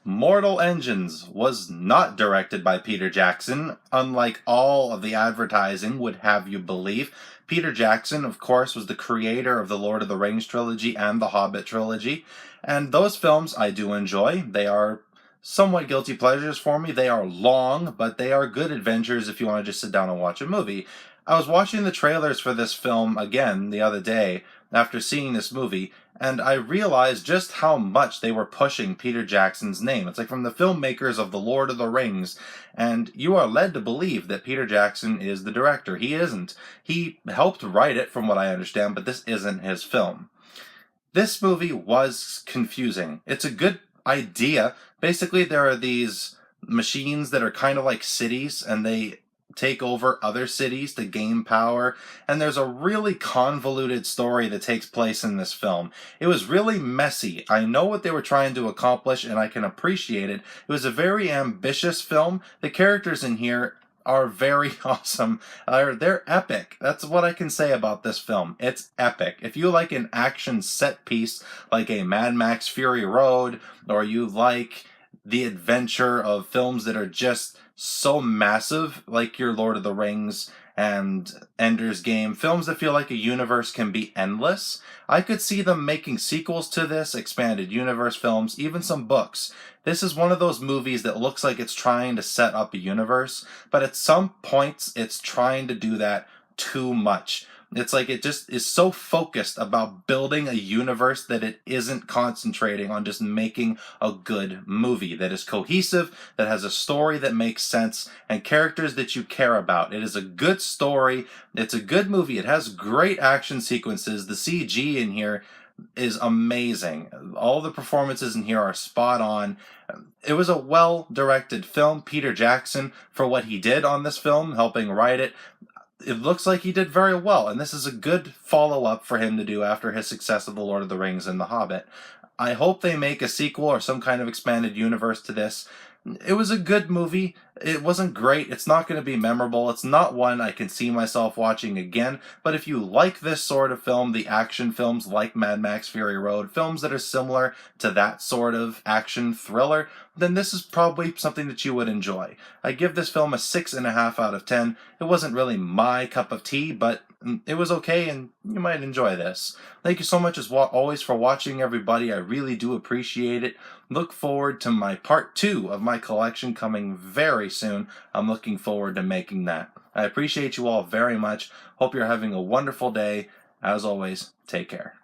Mortal Engines was not directed by Peter Jackson, unlike all of the advertising would have you believe. Peter Jackson, of course, was the creator of the Lord of the Rings trilogy and the Hobbit trilogy, and those films I do enjoy. They are somewhat guilty pleasures for me. They are long, but they are good adventures if you want to just sit down and watch a movie. I was watching the trailers for this film again the other day after seeing this movie, and I realized just how much they were pushing Peter Jackson's name. It's like from the filmmakers of The Lord of the Rings, and you are led to believe that Peter Jackson is the director. He isn't. He helped write it, from what I understand, but this isn't his film. This movie was confusing. It's a good idea. Basically, there are these machines that are kind of like cities, and they take over other cities to gain power, and there's a really convoluted story that takes place in this film. It was really messy. I know what they were trying to accomplish, and I can appreciate it. It was a very ambitious film. The characters in here are very awesome. They're epic. That's what I can say about this film. It's epic. If you like an action set piece like a Mad Max Fury Road, or you like the adventure of films that are just so massive, like your Lord of the Rings and Ender's Game, films that feel like a universe can be endless, I could see them making sequels to this, expanded universe films, even some books. This is one of those movies that looks like it's trying to set up a universe, but at some points it's trying to do that too much. It's like it just is so focused about building a universe that it isn't concentrating on just making a good movie that is cohesive, that has a story that makes sense, and characters that you care about. It is a good story. It's a good movie. It has great action sequences. The CG in here is amazing. All the performances in here are spot on. It was a well-directed film. Peter Jackson, for what he did on this film, helping write it, it looks like he did very well, and this is a good follow-up for him to do after his success of The Lord of the Rings and The Hobbit. I hope they make a sequel or some kind of expanded universe to this. It was a good movie. It wasn't great. It's not going to be memorable. It's not one I can see myself watching again. But if you like this sort of film, the action films like Mad Max Fury Road, films that are similar to that sort of action thriller, then this is probably something that you would enjoy. I give this film a 6.5 out of 10. It wasn't really my cup of tea, but it was okay, and you might enjoy this. Thank you so much as always for watching, everybody. I really do appreciate it. Look forward to my part 2 of my collection coming very soon. I'm looking forward to making that. I appreciate you all very much. Hope you're having a wonderful day. As always, take care.